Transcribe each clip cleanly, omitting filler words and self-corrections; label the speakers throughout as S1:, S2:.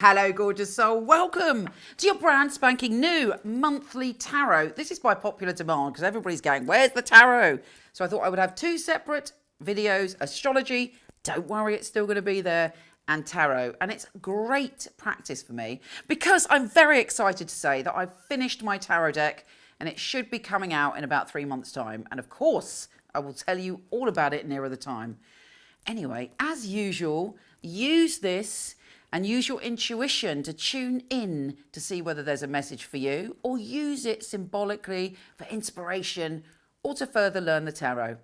S1: Hello, gorgeous soul. Welcome to your brand spanking new monthly tarot. This is by popular demand because everybody's going, where's the tarot? So I thought I would have two separate videos, astrology, don't worry, it's still going to be there, and tarot. And it's great practice for me because I'm very excited to say that I've finished my tarot deck and it should be coming out in about 3 months' time. And of course, I will tell you all about it nearer the time. Anyway, as usual, use this and use your intuition to tune in to see whether there's a message for you, or use it symbolically for inspiration or to further learn the tarot.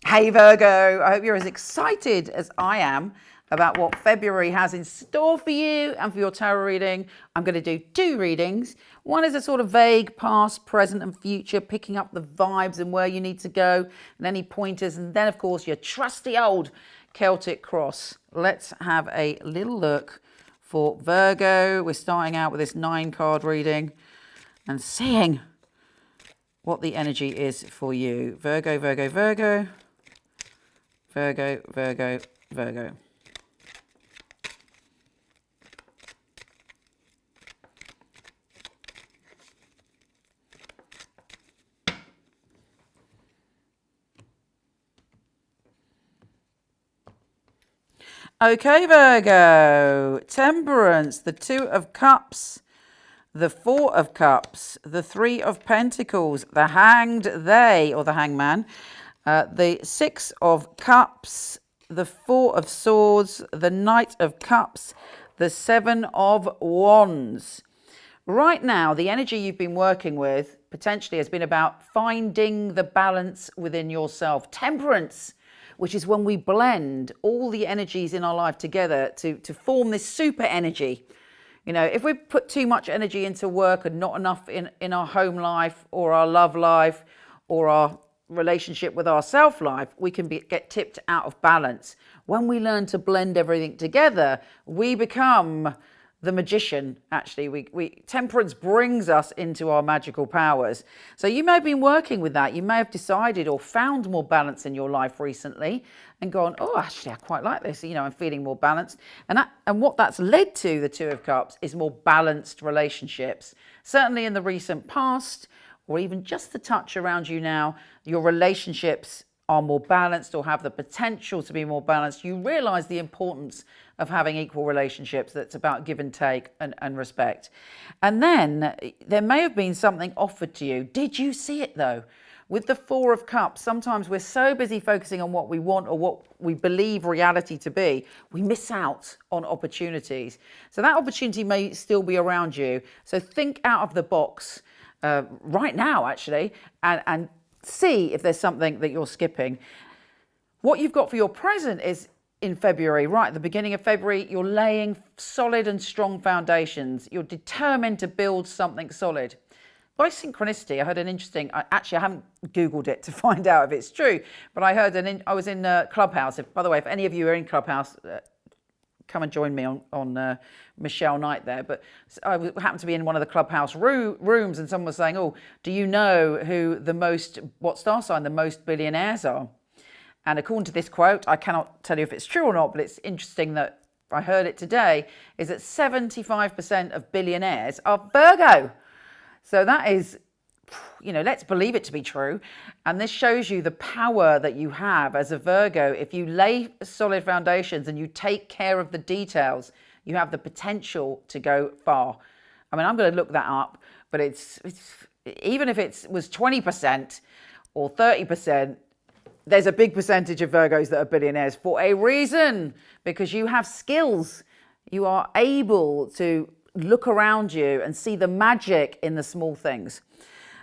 S1: Hey Virgo, I hope you're as excited as I am about what February has in store for you and for your tarot reading. I'm going to do two readings. One is a sort of vague past, present and future, picking up the vibes and where you need to go and any pointers. And then, of course, your trusty old Celtic Cross. Let's have a little look for Virgo. We're starting out with this 9-card reading and seeing what the energy is for you. Virgo, Virgo, Virgo. Virgo, Virgo, Virgo. Okay, Virgo, Temperance, the 2 of Cups, the 4 of Cups, the 3 of Pentacles, the Hanged They, or the Hangman, the 6 of Cups, the 4 of Swords, the Knight of Cups, the 7 of Wands. Right now, the energy you've been working with potentially has been about finding the balance within yourself. Temperance, which is when we blend all the energies in our life together to form this super energy. You know, if we put too much energy into work and not enough in our home life or our love life or our relationship with our self life, we can get tipped out of balance. When we learn to blend everything together, we become the magician. Actually, temperance brings us into our magical powers. So you may have been working with that. You may have decided or found more balance in your life recently and gone, oh, actually, I quite like this. You know, I'm feeling more balanced. And what that's led to, the 2 of Cups, is more balanced relationships. Certainly in the recent past, or even just the touch around you now, your relationships are more balanced or have the potential to be more balanced. You realize the importance of having equal relationships that's about give and take and respect. And then there may have been something offered to you. Did you see it though? With the 4 of Cups, sometimes we're so busy focusing on what we want or what we believe reality to be, we miss out on opportunities. So that opportunity may still be around you. So think out of the box right now, actually, and see if there's something that you're skipping. What you've got for your present is in February, right at the beginning of February, you're laying solid and strong foundations. You're determined to build something solid. By synchronicity, I heard an interesting, I haven't Googled it to find out if it's true, but I heard, I was in Clubhouse. By the way, if any of you are in Clubhouse, come and join me on Michele Knight there. But I happened to be in one of the Clubhouse rooms and someone was saying, oh, do you know who what star sign the most billionaires are? And according to this quote, I cannot tell you if it's true or not, but it's interesting that I heard it today, is that 75% of billionaires are Virgo. So that is, you know, let's believe it to be true. And this shows you the power that you have as a Virgo. If you lay solid foundations and you take care of the details, you have the potential to go far. I mean, I'm going to look that up, but it's even if it was 20% or 30%, there's a big percentage of Virgos that are billionaires for a reason, because you have skills. You are able to look around you and see the magic in the small things.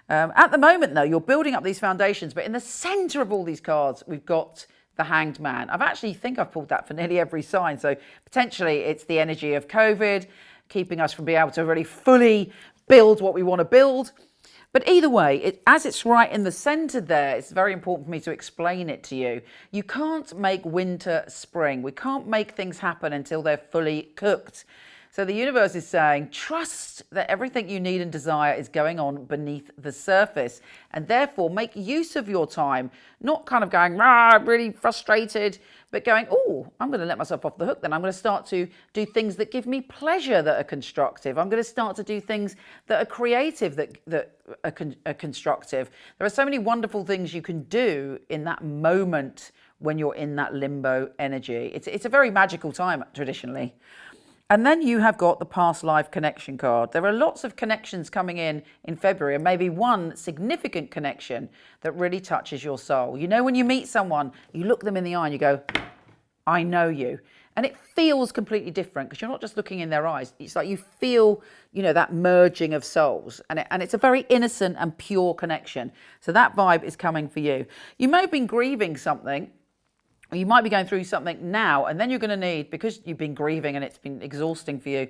S1: At the moment, though, you're building up these foundations, but in the center of all these cards, we've got the Hanged Man. I've pulled that for nearly every sign. So potentially it's the energy of COVID, keeping us from being able to really fully build what we want to build. But either way, as it's right in the center there, it's very important for me to explain it to you. You can't make winter spring. We can't make things happen until they're fully cooked. So the universe is saying, trust that everything you need and desire is going on beneath the surface, and therefore make use of your time, not kind of going, really frustrated, but going, oh, I'm going to let myself off the hook then. I'm going to start to do things that give me pleasure, that are constructive. I'm going to start to do things that are creative, that are constructive. There are so many wonderful things you can do in that moment when you're in that limbo energy. It's a very magical time traditionally. And then you have got the past life connection card. There are lots of connections coming in February, and maybe one significant connection that really touches your soul. You know, when you meet someone, you look them in the eye and you go, I know you. And it feels completely different because you're not just looking in their eyes. It's like you feel, you know, that merging of souls. And it's a very innocent and pure connection. So that vibe is coming for you. You may have been grieving something. You might be going through something now, and then you're going to need, because you've been grieving and it's been exhausting for you,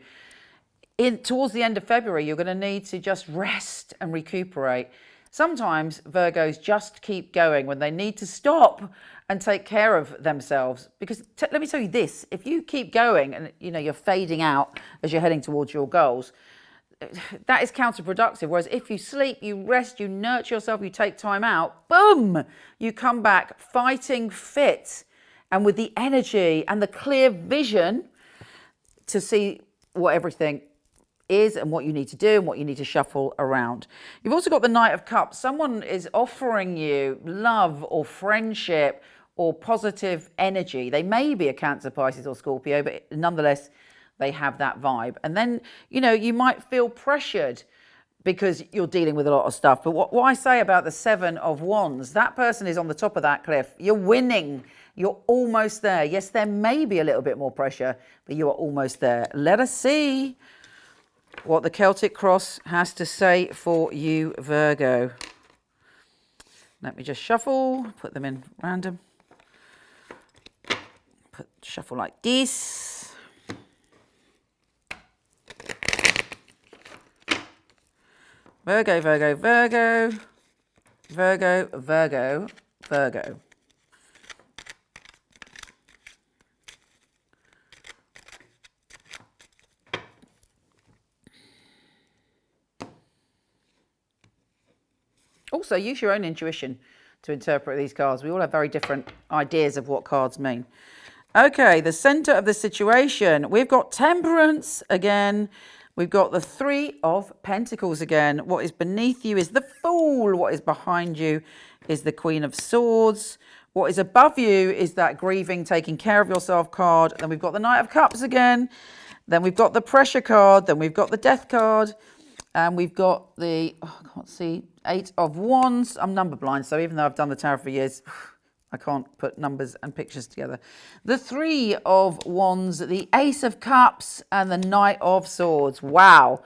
S1: towards the end of February, you're going to need to just rest and recuperate. Sometimes Virgos just keep going when they need to stop and take care of themselves. Because let me tell you this, if you keep going and you're fading out as you're heading towards your goals, that is counterproductive. Whereas if you sleep, you rest, you nurture yourself, you take time out, boom, you come back fighting fit and with the energy and the clear vision to see what everything is and what you need to do and what you need to shuffle around. You've also got the Knight of Cups. Someone is offering you love or friendship or positive energy. They may be a Cancer, Pisces or Scorpio, but nonetheless, they have that vibe. And then, you might feel pressured because you're dealing with a lot of stuff. But what I say about the Seven of Wands, that person is on the top of that cliff. You're winning. You're almost there. Yes, there may be a little bit more pressure, but you are almost there. Let us see what the Celtic Cross has to say for you, Virgo. Let me just shuffle, put them in random. Shuffle like this. Virgo, Virgo, Virgo, Virgo, Virgo, Virgo. Also, use your own intuition to interpret these cards. We all have very different ideas of what cards mean. Okay, the center of the situation. We've got Temperance again. We've got the Three of Pentacles again. What is beneath you is the Fool. What is behind you is the Queen of Swords. What is above you is that grieving, taking care of yourself card. Then we've got the Knight of Cups again. Then we've got the Pressure card. Then we've got the Death card. And we've got the, I can't see, Eight of Wands. I'm number blind, so even though I've done the tarot for years, I can't put numbers and pictures together. The Three of Wands, the Ace of Cups, and the Knight of Swords. Wow.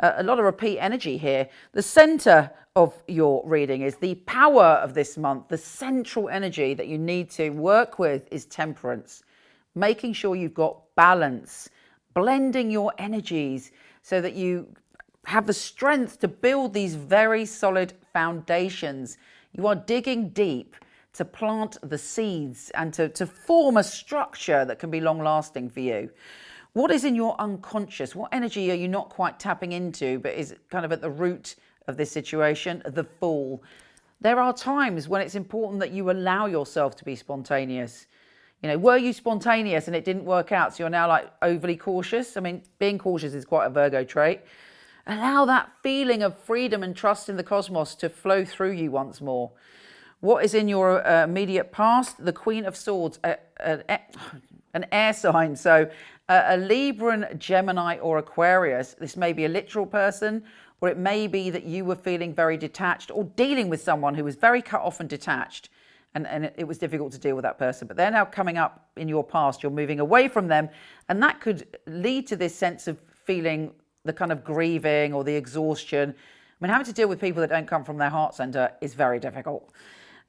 S1: A lot of repeat energy here. The center of your reading is the power of this month. The central energy that you need to work with is Temperance. Making sure you've got balance. Blending your energies so that you have the strength to build these very solid foundations. You are digging deep to plant the seeds and to form a structure that can be long lasting for you. What is in your unconscious? What energy are you not quite tapping into, but is kind of at the root of this situation? The Fool. There are times when it's important that you allow yourself to be spontaneous. Were you spontaneous and it didn't work out, so you're now like overly cautious? I mean, being cautious is quite a Virgo trait. Allow that feeling of freedom and trust in the cosmos to flow through you once more. What is in your immediate past? The Queen of Swords, an air sign. So a Libran, Gemini or Aquarius. This may be a literal person, or it may be that you were feeling very detached or dealing with someone who was very cut off and detached. And it was difficult to deal with that person. But they're now coming up in your past. You're moving away from them. And that could lead to this sense of feeling the kind of grieving or the exhaustion. I mean, having to deal with people that don't come from their heart center is very difficult.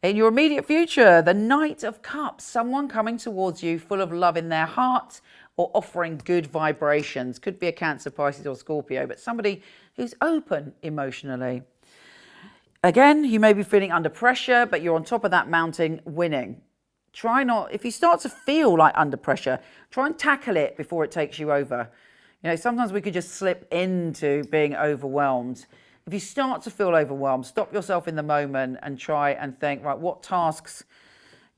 S1: In your immediate future, the Knight of Cups, someone coming towards you full of love in their heart or offering good vibrations. Could be a Cancer, Pisces or Scorpio, but somebody who's open emotionally. Again, you may be feeling under pressure, but you're on top of that mountain winning. If you start to feel like under pressure, try and tackle it before it takes you over. You know, sometimes we could just slip into being overwhelmed. If you start to feel overwhelmed, stop yourself in the moment and try and think, right, what tasks,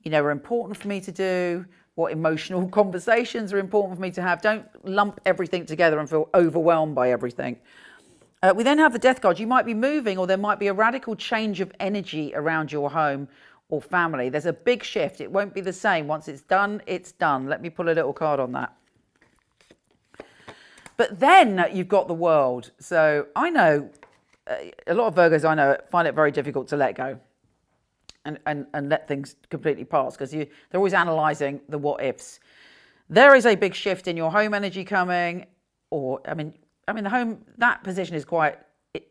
S1: you know, are important for me to do? What emotional conversations are important for me to have? Don't lump everything together and feel overwhelmed by everything. We then have the Death card. You might be moving, or there might be a radical change of energy around your home or family. There's a big shift. It won't be the same. Once it's done, it's done. Let me pull a little card on that. But then you've got the World. So I know a lot of Virgos I know find it very difficult to let go and let things completely pass, because they're always analysing the what ifs. There is a big shift in your home energy coming, or I mean the home, that position is quite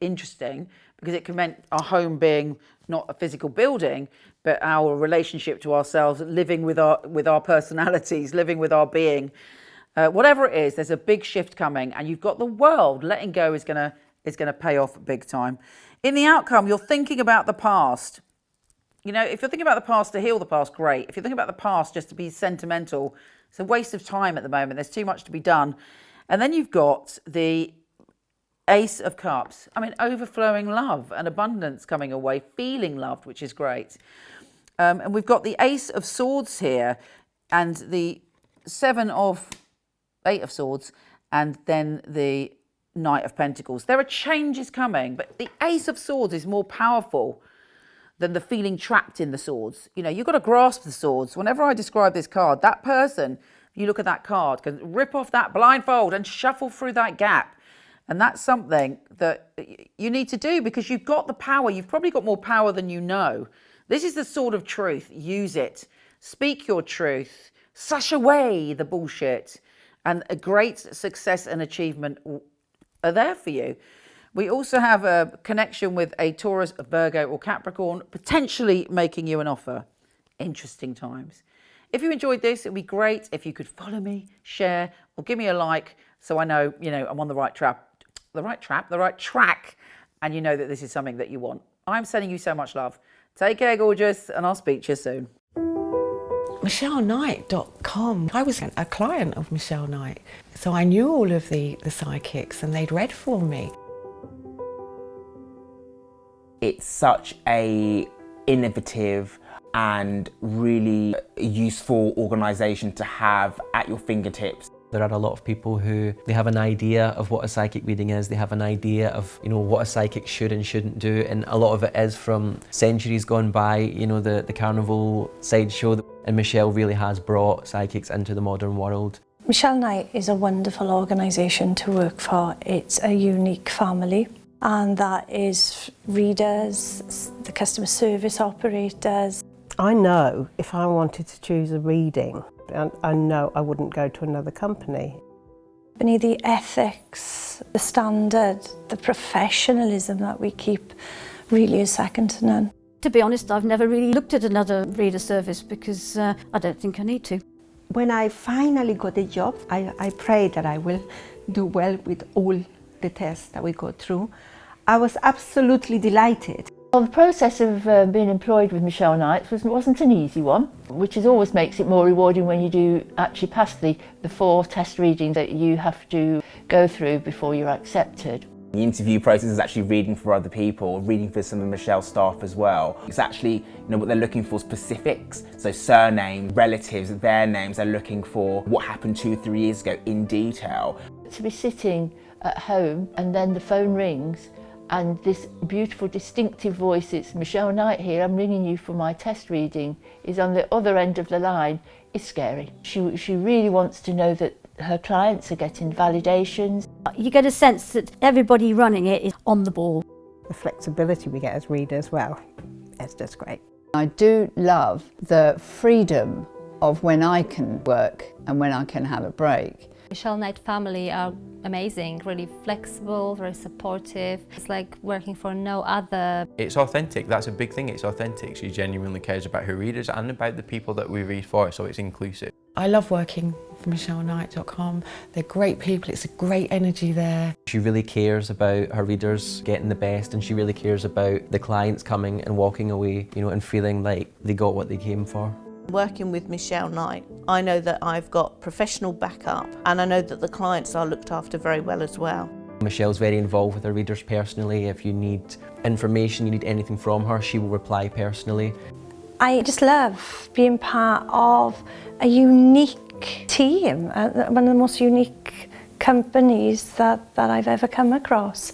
S1: interesting because it can mean our home being not a physical building, but our relationship to ourselves, living with our personalities, living with our being. Whatever it is, there's a big shift coming, and you've got the World. Letting go is gonna pay off big time. In the outcome, you're thinking about the past. You know, if you're thinking about the past to heal the past, great. If you're thinking about the past just to be sentimental, it's a waste of time at the moment. There's too much to be done. And then you've got the Ace of Cups. I mean, overflowing love and abundance coming away, feeling loved, which is great. And we've got the Ace of Swords here, and the Eight of Swords, and then the Knight of Pentacles. There are changes coming, but the Ace of Swords is more powerful than the feeling trapped in the swords. You know, you've got to grasp the swords. Whenever I describe this card, that person, you look at that card, can rip off that blindfold and shuffle through that gap. And that's something that you need to do, because you've got the power. You've probably got more power than you know. This is the sword of truth. Use it. Speak your truth. Sush away the bullshit. And a great success and achievement are there for you. We also have a connection with a Taurus, a Virgo or Capricorn, potentially making you an offer. Interesting times. If you enjoyed this, it would be great if you could follow me, share, or give me a like, so I know, you know, I'm on the right track, and you know that this is something that you want. I'm sending you so much love. Take care, gorgeous, and I'll speak to you soon.
S2: MichelleKnight.com. I was a client of Michele Knight, so I knew all of the psychics, and they'd read for me.
S3: It's such a innovative and really useful organisation to have at your fingertips.
S4: There are a lot of people who they have an idea of what a psychic reading is, they have an idea of, you know, what a psychic should and shouldn't do, and a lot of it is from centuries gone by, you know, the carnival sideshow, and Michele really has brought psychics into the modern world.
S5: Michele Knight is a wonderful organisation to work for. It's a unique family, and that is readers, the customer service operators.
S6: I know if I wanted to choose a reading, I know I wouldn't go to another company.
S5: The ethics, the standard, the professionalism that we keep really is second to none.
S7: To be honest, I've never really looked at another reader service because I don't think I need to.
S8: When I finally got a job, I pray that I will do well with all the tests that we go through. I was absolutely delighted.
S9: Well, the process of being employed with Michele Knight wasn't an easy one, which always makes it more rewarding when you do actually pass the 4 test readings that you have to go through before you're accepted.
S3: The interview process is actually reading for other people, reading for some of Michelle's staff as well. It's actually, you know, what they're looking for, specifics, so surname, relatives, their names. They're looking for what happened 2-3 years ago in detail.
S9: To be sitting at home and then the phone rings and this beautiful distinctive voice, it's Michele Knight here, I'm ringing you for my test reading, is on the other end of the line, is scary. She really wants to know that her clients are getting validations.
S7: You get a sense that everybody running it is on the ball.
S6: The flexibility we get as readers, well, it's just great.
S10: I do love the freedom of when I can work and when I can have a break.
S11: Michele Knight family are amazing, really flexible, very supportive. It's like working for no other.
S12: It's authentic, that's a big thing, it's authentic. She genuinely cares about her readers and about the people that we read for, so it's inclusive.
S2: I love working for MichelleKnight.com. They're great people, it's a great energy there.
S4: She really cares about her readers getting the best, and she really cares about the clients coming and walking away, you know, and feeling like they got what they came for.
S13: Working with Michele Knight, I know that I've got professional backup and I know that the clients are looked after very well as well.
S4: Michelle's very involved with her readers personally. If you need information, you need anything from her, she will reply personally.
S5: I just love being part of a unique team, one of the most unique companies that I've ever come across.